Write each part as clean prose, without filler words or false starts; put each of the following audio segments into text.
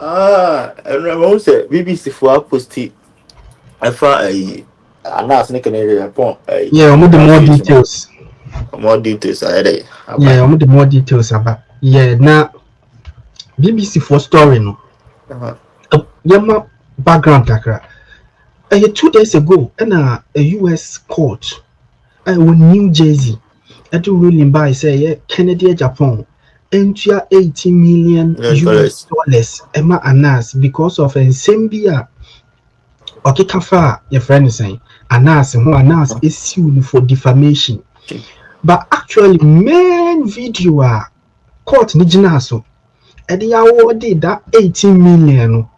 And I won't say BBC for post it. I found a announcement in Agyapong. Yeah, the more details. More details I had. Yeah, the more details about. Yeah, now BBC for story no. Yama background kakra. 2 days ago, a US court in New Jersey, ruling by say Kennedy Japan into $80 million Emma Anas because of Nsembia Okikafa, your friend is saying Anas who Anas is sued for defamation. But actually, main video court Nijinaso and they awarded that 18 million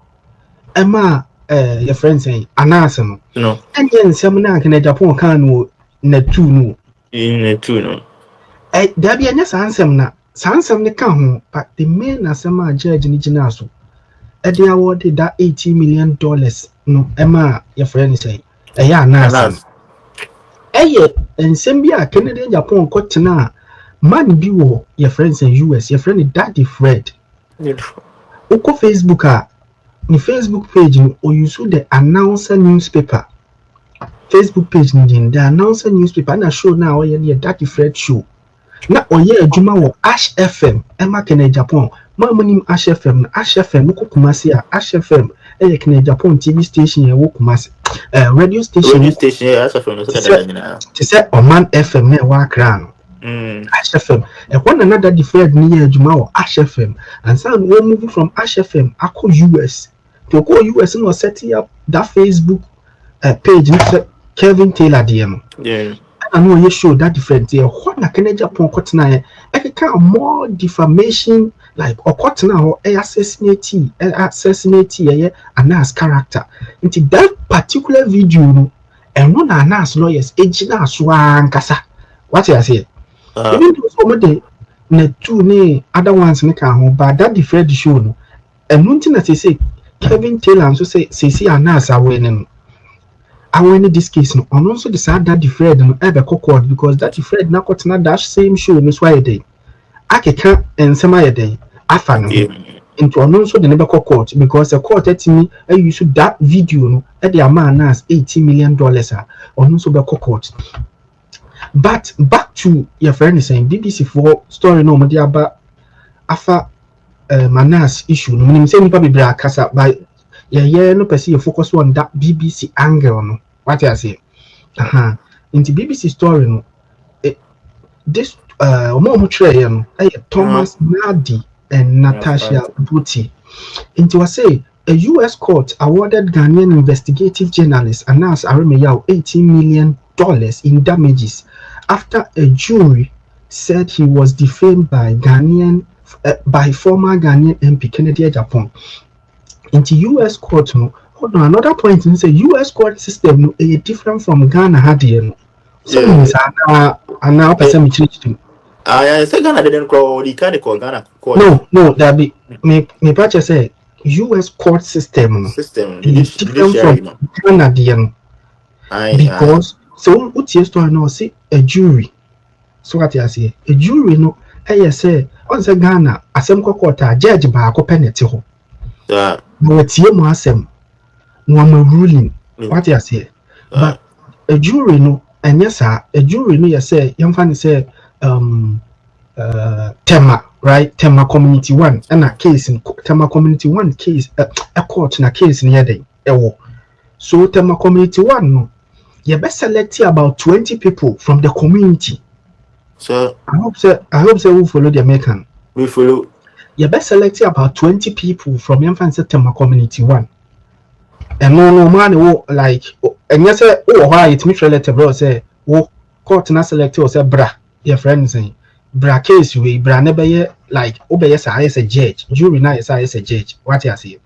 Emma your friend saying Anasano. No. And then Samana can Japan can Netu no. There be a answer na. Sansam ne ka ho, but the main asema judge ni gyina so. They awarded that $80 million no Emma your friend say. Eya Anas. Nsem bi a Kennedy Japan court na man bi wo your friends in US, your friend Daddy Fred. Oko Facebook ni Facebook page no or you saw the announcer newspaper. Facebook page ni the announcer newspaper na show na o ye Daddy Fred show. Na oye adwuma wo Ash FM Emma Kennedy Japan. Mamonim Ash FM, Ash FM ko Kumasi a Ash FM Kennedy Japan TV station wo Kumasi. Radio station Ash FM no so say Oman FM na wa Accra no. Ash FM. One another different ni adwuma wo Ash FM and some we move from Ash FM akọ US. To go US no setting up that Facebook page Kevin Taylor DM. Yeah. I know you show that different here. What na Kennedy Japan court na I can more defamation like or court na or assassinate Anas character. Into that particular video no and no na Anas lawyers ejina so ankasa. What you say? Even though some of the two ne other ones ne ka ho but that different show no and one thing that say Kevin Taylor so say Anas awene I win this case no and also decide that the Fred no ever court because that Fred na court na that same show no so day akeka ensema ye day afa no into also the never court because the court at me I use that video no at the amount as $80 million also be court. But back to your friend is saying BBC for story no mo dia ba afa Manas issue no menim say nipa be bra kasa by yeah no person you focus on that BBC angle no what I say into BBC story no this omo tray no Thomas Nadi and Natasha Booty into I say a US court awarded Ghanaian investigative journalist Anas Aremeyaw $18 million in damages after a jury said he was defamed by former Ghanaian MP Kennedy Agyapong. Into US court no hold on another point in say US court system no is different from Ghana hadie so means ana person me change to I say Ghana didn't call the kind of Ghana court no that be me patch say US court system is different from Ghana hadie because so what you story no see a jury so what you say a jury no say on say Ghana asem court judge ba ko penalty ho but you mo asem no am ruling what you say but a jury no and yes sir a jury no you say yamfa say tema right tema community 1 and a case in tema community 1 case a court na case near day so tema community 1 no you best select about 20 people from the community. So I hope so we follow the American. We follow. You best select about 20 people from Yamfanse Tema community 1. And no man like and yes why it me relative bro say court na select or say bra your friend saying bra case we bra never like obey as a judge jury na as a judge what you say.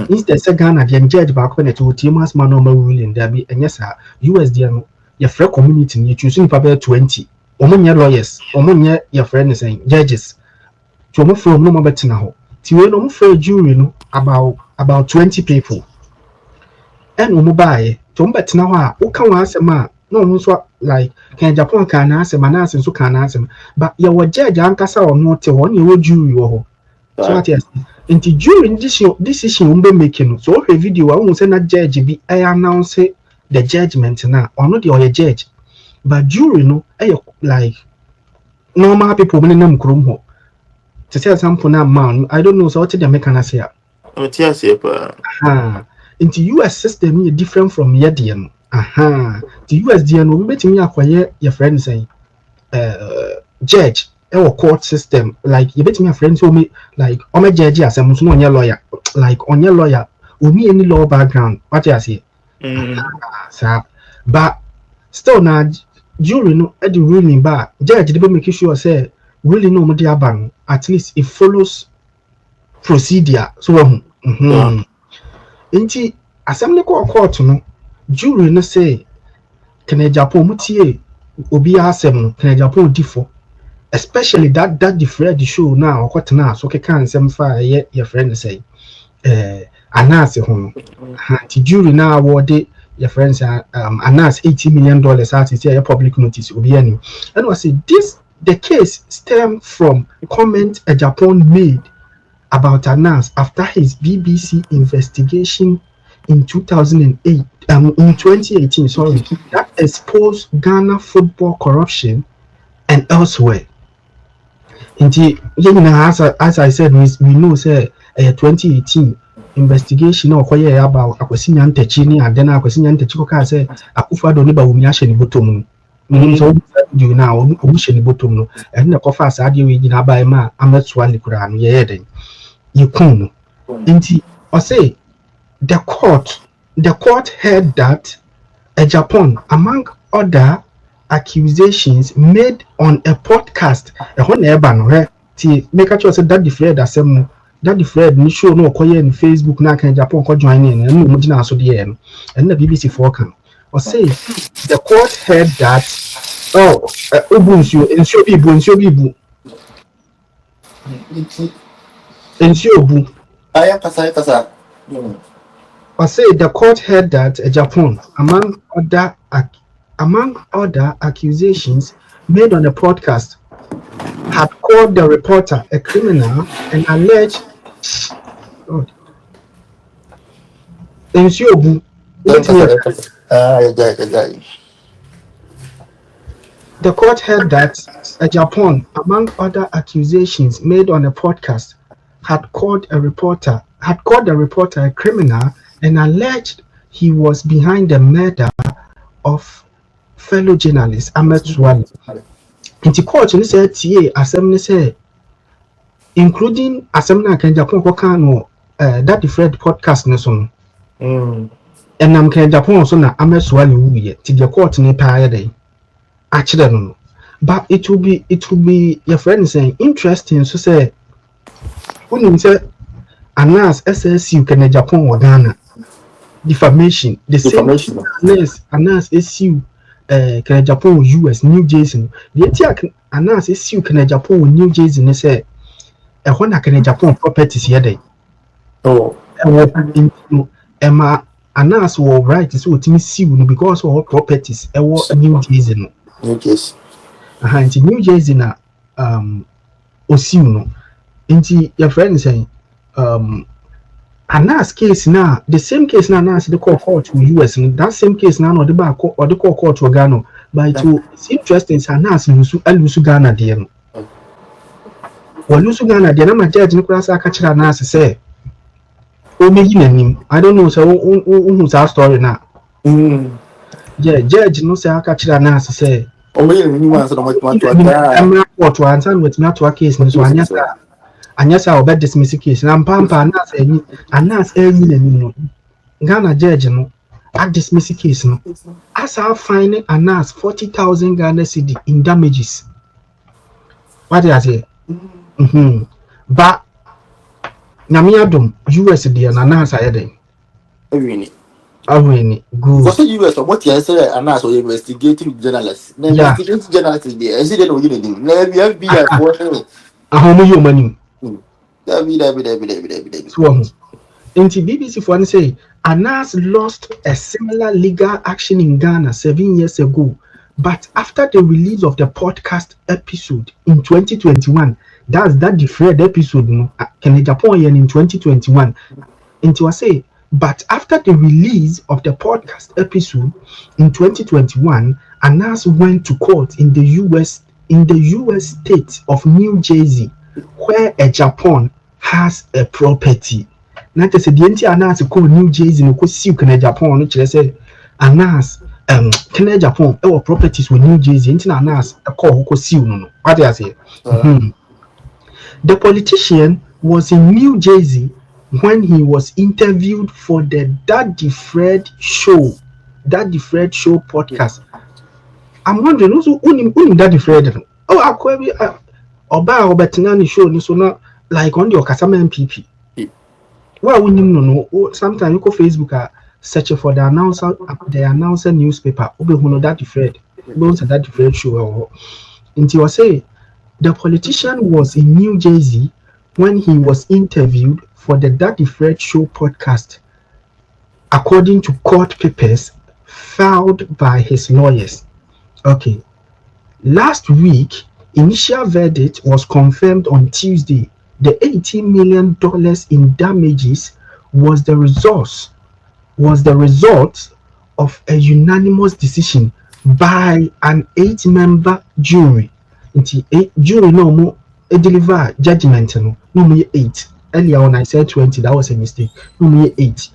Instead say Ghana the judge back when it would team as man normal ruling there be and yes USD your friend community you choosing probably 20 omonye lawyers omonye your friend is saying judges to move from no more better now ti we no move jury no about 20 people and we buy to better now who can asema no so like can Japan can asema na so can asema but your judge ankasa or not one you jury wo So what yes, into during this decision we be making. So a video I won't say na judge be I announce the judgment now or not the judge, but during no like normal people when them krom ho. To say example now man, I don't know so what the American say. Into US system is different from Yedian. The US DN will be me acquire your friend saying judge or court system like you bet me a friend who me like on my judge as I'm on your lawyer like on your lawyer or me any law background what you say sir but still now jury no at the ruling but judge they make sure say really no media ban at least it follows procedure so Inti assembly court no jury no say can Agyapong mutie obi asem can Agyapong differ especially that the Fred show now what now so can some fire your friend say anas ho the jury now award your friends anas $80 million out is a public notice obi any and was say this the case stem from comment Agyapong made about Anas after his BBC investigation in 2018 that exposed Ghana football corruption and elsewhere. Indeed, as I said, we know say 2018 investigation or about Akwesi Nyantechi and then Akwesi Nyantechi say Akufo-Addo ne ba wumi ahye ne bottom no so do now omuhye ne bottom no and the kofa asade we gina ba ma ametwa ne kura no ye den yekun inti or say the court heard that Agyapong among other accusations made on a podcast make sure say that the Fred asem that the Fred ni show no okoye in Facebook na kan Agyapong ko join in and no mugina so de and the BBC for can or say the court heard that obunsu ensio bibu I say the court heard that Agyapong, among other accusations made on the podcast, had called the reporter a criminal and alleged. The court heard that Agyapong, among other accusations made on the podcast, had called the reporter a criminal and alleged he was behind the murder of fellow journalist Ahmed Suwale. In the court, you said TA assembly say, including assembly and Agyapong Kokano that the Fred podcast neson. And I'm Agyapong also na Ahmed Suwale wuye. To the court ni pa day. Actually no. But it will be your friend saying interesting so say when you say Anas SSU can Agyapong or Ghana defamation the same Anas SSU can Agyapong US New Jersey the attack Anas SSU can Agyapong New Jersey ne say e ho na can Agyapong properties here dey Emma Anas will right so it sue no because of properties e wo New Jersey no in New Jersey na osiu no inti your friend saying Anas case now the same case now Anas the court to US and that same case now no the back or the court to Ghana but it's interesting Anas lusu Ghana there no lusu Ghana there na my judge no class aka kira Anas say o me yinim I don't know so who's our story now yeah judge no say aka kira Anas say o me yinim one so much I'm court one time with me to case no so anyasa obed dismiss case na mpampa Anas enyi no Ghana judge no at dismiss case no as I fine Anas 40,000 Ghana cedi in damages what do I say but nyamiadum US dey na Anas ayeden awini good was the US what you say Anas was investigating journalists investigating journalists there is it no you dey na FBI for ahomu yomani So, into BBC for say Anas lost a similar legal action in Ghana 7 years ago, but after the release of the podcast episode in 2021, That's that different episode no can Japan in 2021. And I say, but after the release of the podcast episode in 2021, Anas went to court in the US state of New Jersey, where a Japan has a property. Not to say the entire Anas call New Jersey no could sue can Japan, which say Anas can Japan our properties with New Jersey, into Anas a call who sue no. What do I say? The politician was in New Jersey when he was interviewed for the Daddy Fred show podcast. I'm wondering also who Daddy Fred. Oh, I could be Oba Obetinani show so not like on your Kasama MPP. Well, we no. Sometimes you go Facebook search for the announcer newspaper. Obe who Daddy Fred. Those are Daddy Fred show. And he was saying the politician was in New Jersey when he was interviewed for the Daddy Fred Show podcast, according to court papers filed by his lawyers. Okay. Last week, initial verdict was confirmed on Tuesday. The $18 million in damages was the result of a unanimous decision by an 8-member jury. Jury no more deliver judgment no more 8. Earlier on I said 20, that was a mistake. No more 8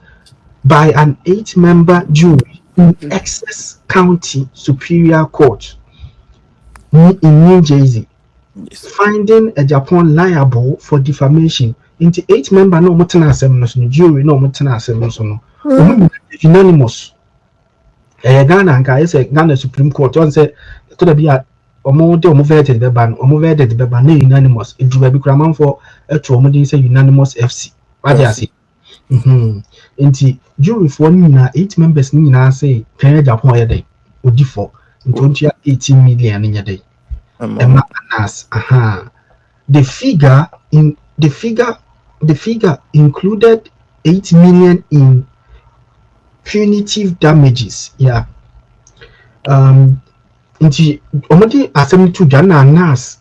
by an 8-member jury in Essex County Superior Court in New Jersey, finding a Japan liable for defamation. Into 8-member no mutana asem jury no mutana asem no unanimous. Ghana and Ghana Supreme Court on say to be a verdict the ban unanimous. It will be crammed for a trauma say unanimous FC. What do you say? Inti jury for 8 members ni say can Japan ya day odi for into 18 million in your day. The figure included 8 million in punitive damages. Yeah. Nti omodi asem to Jana Anas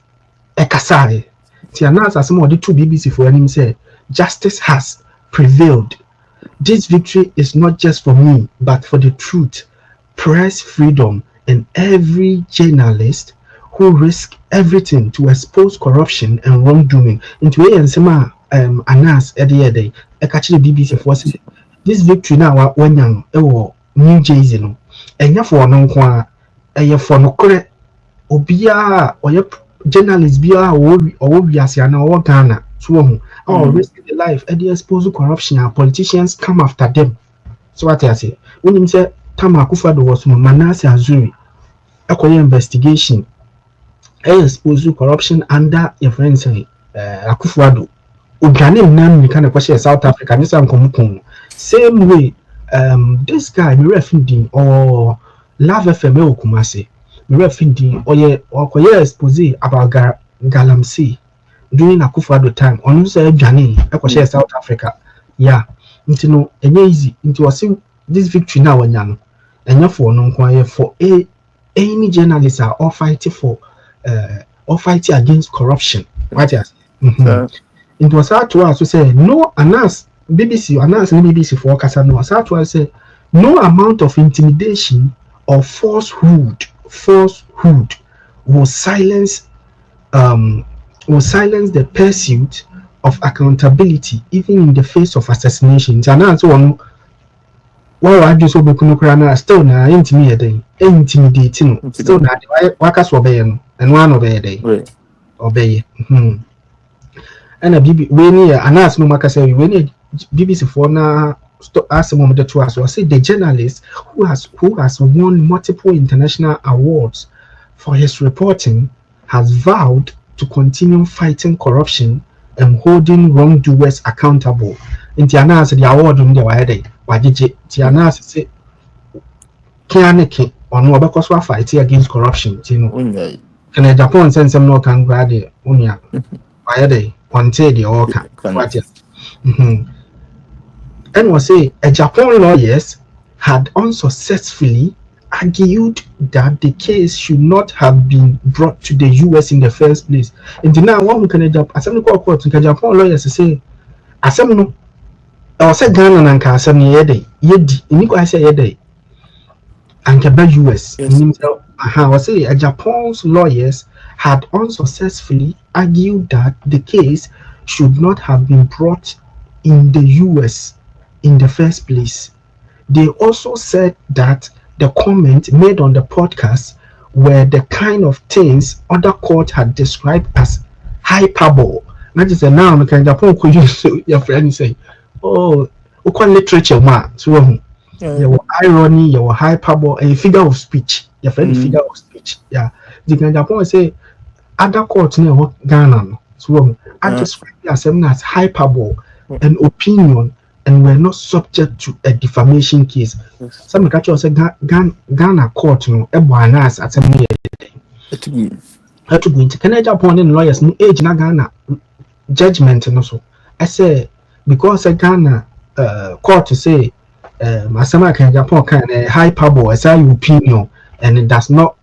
ekasai ti Anas asem odi to BBC for him say justice has prevailed. This victory is not just for me but for the truth, press freedom, and every journalist who risk everything to expose corruption and wrongdoing. Into a ensema Anas ede ekachi BBC for say this victory now when young New Jersey no enya for no kwa for no kore obia oye journalist bia or wiase na o Ghana so risk the life and expose corruption and politicians come after them. So what I say when him say Tama Akufo-Addo was Manase Azuri akoye investigation expose corruption under your friends Akufo-Addo Uganda nam kind of question South Africa ni sam komukun same way this guy me refinding or Love FM Kumasi me refinding oye expose about Galamsey during Akufo-Addo time on say Ghana e South Africa. Yeah, into no easy into was this victory now wanya no for no kwa for any journalists are all fighting for or fighting against corruption. What yes. It was hard to us to say no Anas BBC for Kasa no hard to us say no amount of intimidation or falsehood will silence the pursuit of accountability even in the face of assassination. Anas one well I just obe kuno krana still na intimidating still na waka so obey no and one obey dey obey and a BB when Anas no maka say when BBC for na ask mom the to us or say the journalist who has won multiple international awards for his reporting has vowed to continue fighting corruption and holding wrongdoers accountable. In Anas the award on the wide wajije Anas say kianeke on because we fight against corruption you know can Japan send some no can grade unya wide until the all can and was say a Japan lawyers had unsuccessfully argued that the case should not have been brought to the US in the first place. And now one can Japan court in Japan lawyers say asem no or say Ghana and asem ni yede yedi ni ko say yede and US was say Japan's lawyers had unsuccessfully argued that the case should not have been brought in the US in the first place. They also said that the comments made on the podcast were the kind of things other courts had described as hyperbole. That is a noun in Japan could use your friend say, oh, we call literature man. So there were irony, there were hyperbole, and figure of speech. Your friend figure of speech. Yeah. The Japan say other courts near Ghana. So I describe them as hyperbole and opinion, and were not subject to a defamation case. Some catch say Ghana court no ebwanas at some to go into Canada upon in lawyers no age na Ghana judgment no so. I say because a Ghana court to say Masama can Japan can hyperbole as a opinion and it does not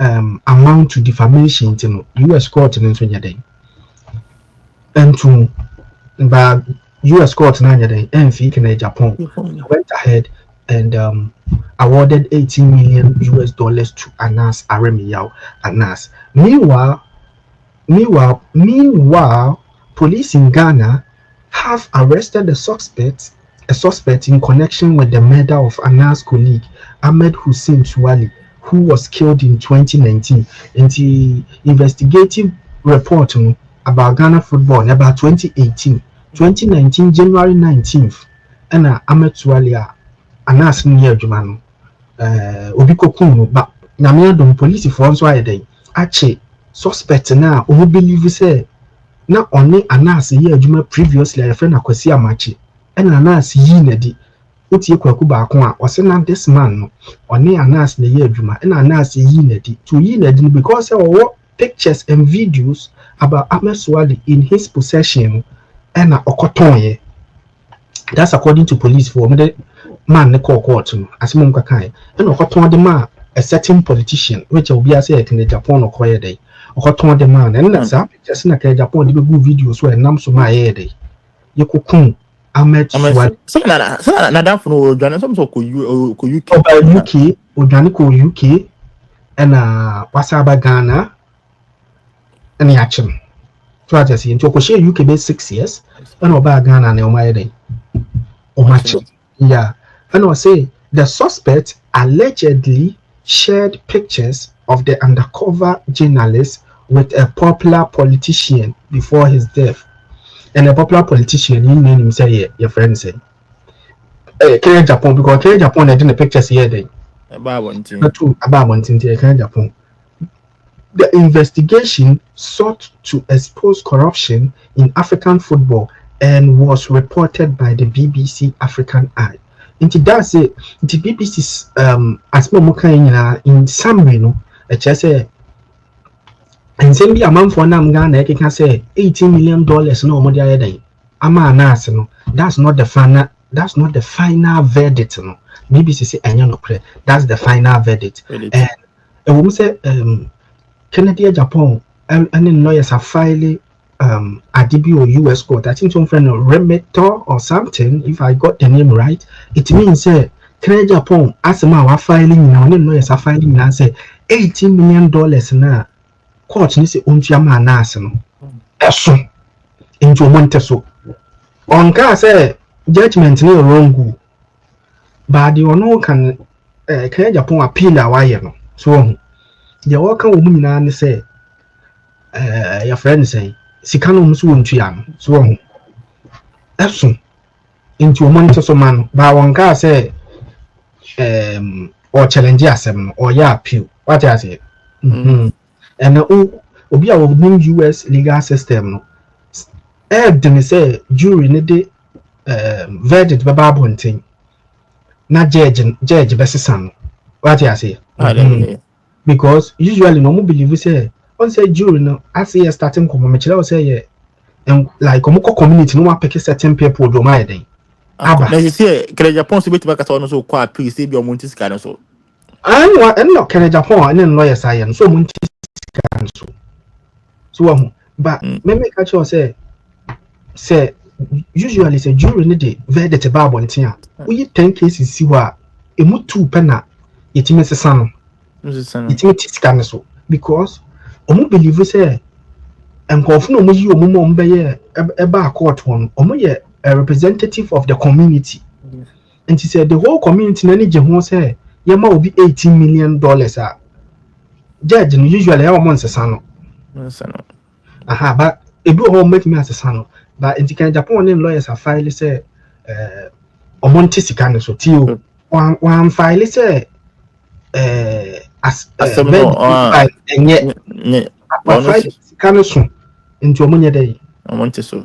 amount to defamation to US court in Sweden. And to but US court and Japan went ahead and awarded $18 million to Anas Aremiyao Anas. Meanwhile, police in Ghana have arrested a suspect in connection with the murder of Anas' colleague Ahmed Hussein Suwali, who was killed in 2019. In the investigative report about Ghana football about 2019 January 19th and Ahmed Suwali Anas near Jumano Obiko Kuno but Namiadum police for once why they actually suspect now who believe say not only Anas year Juma previously a friend Kwesi Amachi and Anas Yinedi Uti Kwakuba Kwa was not this man only Anas the year Juma and Anas Yinedi to Yinedi because there were pictures and videos about Ahmed Suwali in his possession and Okotonye. That's according to police for the man they call court as Munkakai and Okoton the man a certain politician which will be as in Japan or Korea day. Okoton the man and that's just in a Japan the good videos where Namso my day. You could Ahmed Suwali. So now for Ghana some so could you UK Udaniko UK and Wasaba Ghana and the action. So I just see into UK base 6 years and over Ghana and Omaide. Yeah. And I say the suspect allegedly shared pictures of the undercover journalist with a popular politician before his death. And a popular politician, you name him say your friend say. Kenya Japan because Kenya Japan they did the pictures here then. About one thing. Kenya Japan. The investigation sought to expose corruption in African football and was reported by the BBC African Eye. And that's it. The BBC's as in summary, no, say and send me a month for Nam Ghana, can say $18 million no more day. No, that's not the final verdict. No, BBC say that's the final verdict. And a woman say Canada, Japan, and then lawyers are filing ADB or US court. I think some friend Remetor or something, if I got the name right. It means Canada, Japan, as a man are filing now, and lawyers are filing now, say $18 million now. Court needs to own Yama Nasan. Eso into Monteso. On car say judgment near wrong. But the no can Canada, Japan appeal a wire. So the worker woman and say your friend say Sikano soon to yam so Epson into a Monteso man by one car say or challenge yourself or ya appeal. What I say? And obi a within US legal system no dem say jury ne de verdict be babontin na judge be sesan what you say because usually no mo believe say on say jury no as say starting commentary say and like community no one pick certain people do my den aba na you say Japan so bit back at no so kwa appeal say be omontis kind so and not can Japan and then lawyer science so much so but me catch you say usually say during the day very the table on tia we 10 cases see wa emu 2 pena yetime sesa no yetime tiska so because omo believe say enkofu no mo yi omo mo mbeye eba court one omo ye a representative of the community and he said the whole community na je ho say yema obi $18 million ah judge no usually how months sesa no aha but ebi ho make me asesa no but in the Japan lawyers are file say omonte sika so tio one file say as enye file sika so into omonye dey omonte so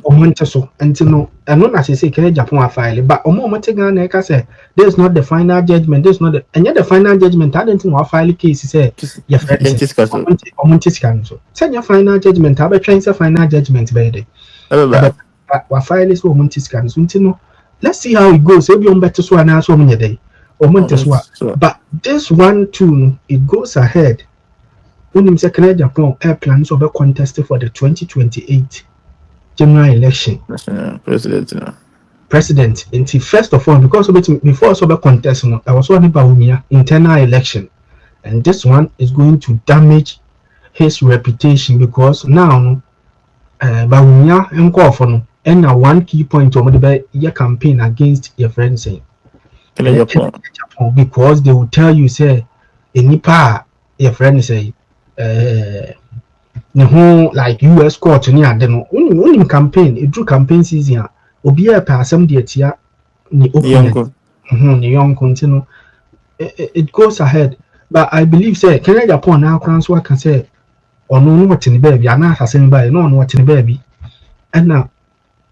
no na say can Japan file but omonte Ghana e ka say this is not the final judgment, this is not the final judgment. I don't think we file case say your friend omonte sika so say your final judgment I be trying say final judgment be dey we file is omonte sika so no let's see how it goes. Maybe on better so and so many day but this one too it goes ahead when him say Japan air plans of a contest for the 2028 general election president until first of all because before so contest I was one about internal election and this one is going to damage his reputation because now Bawumia enko for no and now one key point of your campaign against your friends saying because they will tell you say nipa your friend say like US court ni ade no unim campaign it drew campaign season obi e pa asem de atia ni opponent ni yonko ntino it goes ahead but I believe say Kenya Japan now so I can say ono no what ni baby ana asem ba no what ni baby and now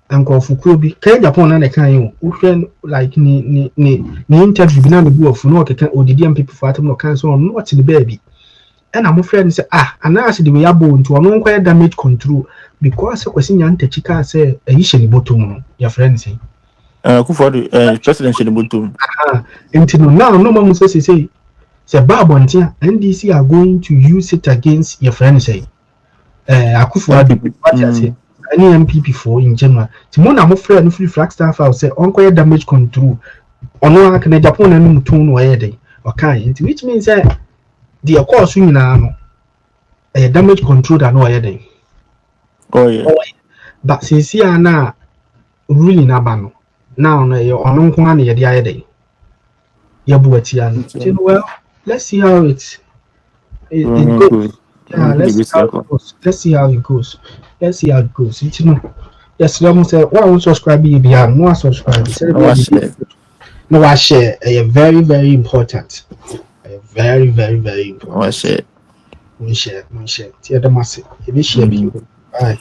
Uncle Fukubi, Kenya Japan and the kind of like ni interview be na be of no can ODD people for no cancel on what the baby. And I'm afraid say and I see the way abo into no quite damage control because a question yan techika say a issue bottom your friend say. For the presidential bottom. Until now no man say Babontia NDC are going to use it against your friend say. Akufo-Addo what you say. Any MPP for in general. Timona mo free and free flag staff out say unquire damage control. Ono Kenya Japan and muton where they okay, which means that the course we now damage control that no where oh yeah. But since here now really na bano now no your ono kwa na yede ayede yabuatia well let's see how it goes. Yeah, let's see how it goes. You know, yes, let me say, why subscribe? No subscribe. No, I share. Very, very important. Very, very, very important. I share. We share. See the massive. Bye.